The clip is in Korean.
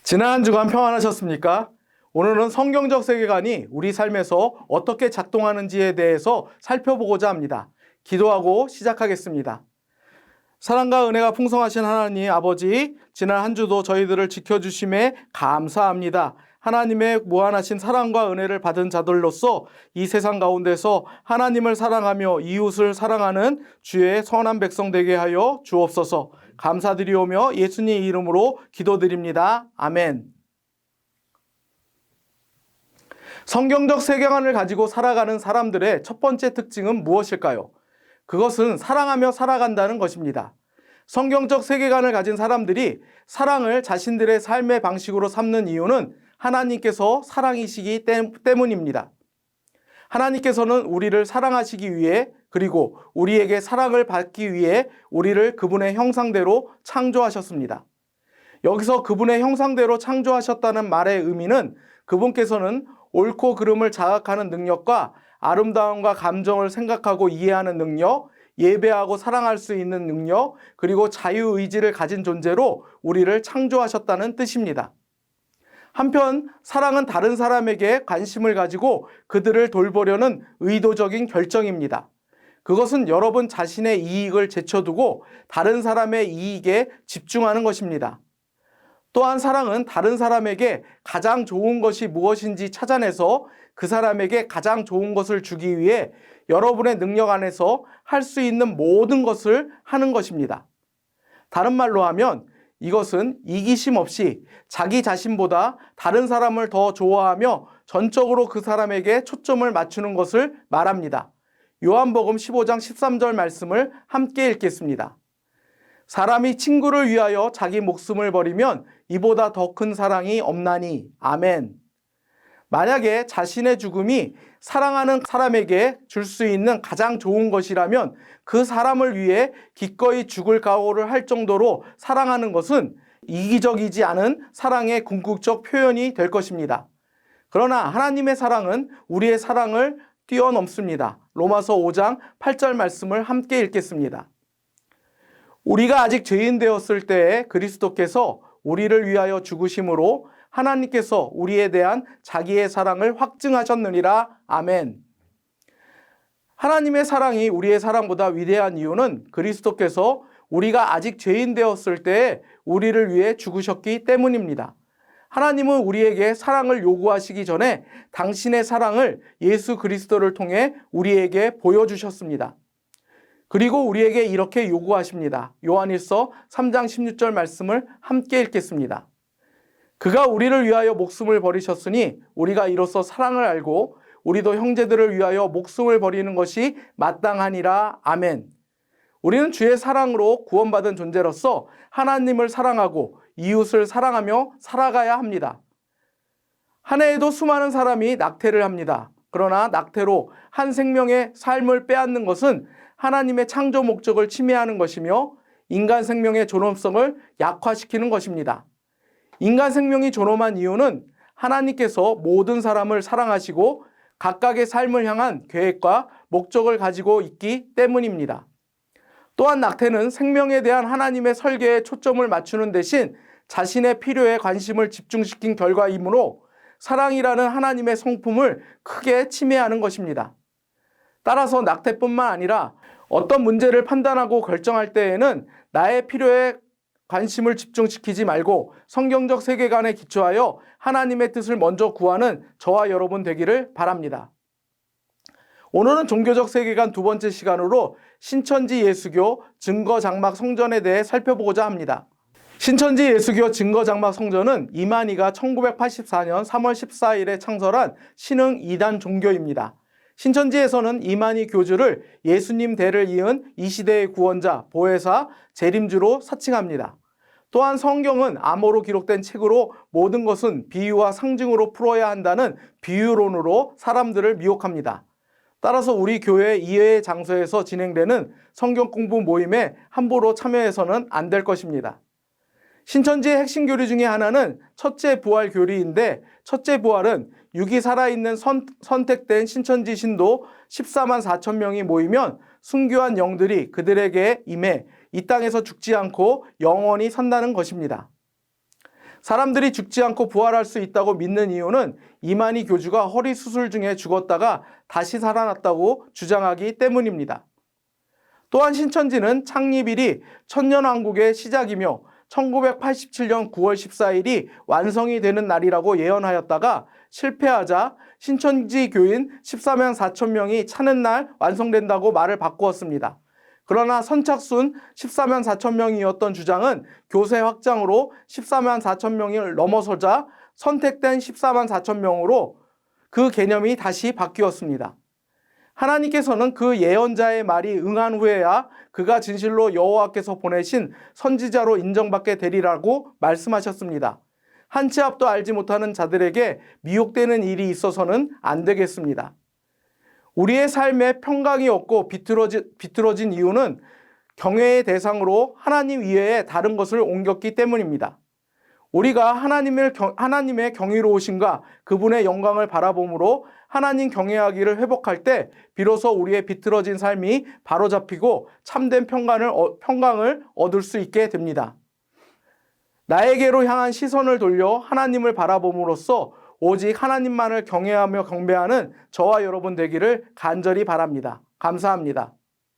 지난 한 주간 평안하셨습니까? 오늘은 성경적 세계관이 우리 삶에서 어떻게 작동하는지에 대해서 살펴보고자 합니다. 기도하고 시작하겠습니다. 사랑과 은혜가 풍성하신 하나님 아버지, 지난 한 주도 저희들을 지켜주심에 감사합니다. 하나님의 무한하신 사랑과 은혜를 받은 자들로서 이 세상 가운데서 하나님을 사랑하며 이웃을 사랑하는 주의 선한 백성 되게 하여 주옵소서. 감사드리오며 예수님 이름으로 기도드립니다. 아멘. 성경적 세계관을 가지고 살아가는 사람들의 첫 번째 특징은 무엇일까요? 그것은 사랑하며 살아간다는 것입니다. 성경적 세계관을 가진 사람들이 사랑을 자신들의 삶의 방식으로 삼는 이유는 하나님께서 사랑이시기 때문입니다. 하나님께서는 우리를 사랑하시기 위해 그리고 우리에게 사랑을 받기 위해 우리를 그분의 형상대로 창조하셨습니다. 여기서 그분의 형상대로 창조하셨다는 말의 의미는 그분께서는 옳고 그름을 자각하는 능력과 아름다움과 감정을 생각하고 이해하는 능력, 예배하고 사랑할 수 있는 능력, 그리고 자유의지를 가진 존재로 우리를 창조하셨다는 뜻입니다. 한편 사랑은 다른 사람에게 관심을 가지고 그들을 돌보려는 의도적인 결정입니다. 그것은 여러분 자신의 이익을 제쳐두고 다른 사람의 이익에 집중하는 것입니다. 또한 사랑은 다른 사람에게 가장 좋은 것이 무엇인지 찾아내서 그 사람에게 가장 좋은 것을 주기 위해 여러분의 능력 안에서 할 수 있는 모든 것을 하는 것입니다. 다른 말로 하면 이것은 이기심 없이 자기 자신보다 다른 사람을 더 좋아하며 전적으로 그 사람에게 초점을 맞추는 것을 말합니다. 요한복음 15장 13절 말씀을 함께 읽겠습니다. 사람이 친구를 위하여 자기 목숨을 버리면 이보다 더 큰 사랑이 없나니. 아멘. 만약에 자신의 죽음이 사랑하는 사람에게 줄 수 있는 가장 좋은 것이라면 그 사람을 위해 기꺼이 죽을 각오를 할 정도로 사랑하는 것은 이기적이지 않은 사랑의 궁극적 표현이 될 것입니다. 그러나 하나님의 사랑은 우리의 사랑을 뛰어넘습니다. 로마서 5장 8절 말씀을 함께 읽겠습니다. 우리가 아직 죄인 되었을 때에 그리스도께서 우리를 위하여 죽으심으로 하나님께서 우리에 대한 자기의 사랑을 확증하셨느니라. 아멘. 하나님의 사랑이 우리의 사랑보다 위대한 이유는 그리스도께서 우리가 아직 죄인 되었을 때에 우리를 위해 죽으셨기 때문입니다. 하나님은 우리에게 사랑을 요구하시기 전에 당신의 사랑을 예수 그리스도를 통해 우리에게 보여주셨습니다. 그리고 우리에게 이렇게 요구하십니다. 요한일서 3장 16절 말씀을 함께 읽겠습니다. 그가 우리를 위하여 목숨을 버리셨으니 우리가 이로써 사랑을 알고 우리도 형제들을 위하여 목숨을 버리는 것이 마땅하니라. 아멘. 우리는 주의 사랑으로 구원받은 존재로서 하나님을 사랑하고 이웃을 사랑하며 살아가야 합니다. 한 해에도 수많은 사람이 낙태를 합니다. 그러나 낙태로 한 생명의 삶을 빼앗는 것은 하나님의 창조 목적을 침해하는 것이며 인간 생명의 존엄성을 약화시키는 것입니다. 인간 생명이 존엄한 이유는 하나님께서 모든 사람을 사랑하시고 각각의 삶을 향한 계획과 목적을 가지고 있기 때문입니다. 또한 낙태는 생명에 대한 하나님의 설계에 초점을 맞추는 대신 자신의 필요에 관심을 집중시킨 결과이므로 사랑이라는 하나님의 성품을 크게 침해하는 것입니다. 따라서 낙태뿐만 아니라 어떤 문제를 판단하고 결정할 때에는 나의 필요에 관심을 집중시키지 말고 성경적 세계관에 기초하여 하나님의 뜻을 먼저 구하는 저와 여러분 되기를 바랍니다. 오늘은 종교적 세계관 두 번째 시간으로 신천지 예수교 증거장막 성전에 대해 살펴보고자 합니다. 신천지 예수교 증거장막 성전은 이만희가 1984년 3월 14일에 창설한 신흥 2단 종교입니다. 신천지에서는 이만희 교주를 예수님 대를 이은 이 시대의 구원자, 보혜사, 재림주로 사칭합니다. 또한 성경은 암호로 기록된 책으로 모든 것은 비유와 상징으로 풀어야 한다는 비유론으로 사람들을 미혹합니다. 따라서 우리 교회 이외의 장소에서 진행되는 성경 공부 모임에 함부로 참여해서는 안 될 것입니다. 신천지의 핵심 교리 중에 하나는 첫째 부활 교리인데 첫째 부활은 6이 살아있는 선택된 신천지 신도 14만 4천 명이 모이면 순교한 영들이 그들에게 임해 이 땅에서 죽지 않고 영원히 산다는 것입니다. 사람들이 죽지 않고 부활할 수 있다고 믿는 이유는 이만희 교주가 허리 수술 중에 죽었다가 다시 살아났다고 주장하기 때문입니다. 또한 신천지는 창립일이 천년왕국의 시작이며 1987년 9월 14일이 완성이 되는 날이라고 예언하였다가 실패하자 신천지 교인 14만 4천 명이 차는 날 완성된다고 말을 바꾸었습니다. 그러나 선착순 14만 4천 명이었던 주장은 교세 확장으로 14만 4천 명을 넘어서자 선택된 14만 4천 명으로 그 개념이 다시 바뀌었습니다. 하나님께서는 그 예언자의 말이 응한 후에야 그가 진실로 여호와께서 보내신 선지자로 인정받게 되리라고 말씀하셨습니다. 한 치 앞도 알지 못하는 자들에게 미혹되는 일이 있어서는 안 되겠습니다. 우리의 삶에 평강이 없고 비틀어진 이유는 경외의 대상으로 하나님 이외에 다른 것을 옮겼기 때문입니다. 우리가 하나님의 경이로우신가 그분의 영광을 바라봄으로 하나님 경외하기를 회복할 때 비로소 우리의 비틀어진 삶이 바로잡히고 참된 평강을 얻을 수 있게 됩니다. 나에게로 향한 시선을 돌려 하나님을 바라봄으로써 오직 하나님만을 경외하며 경배하는 저와 여러분 되기를 간절히 바랍니다. 감사합니다.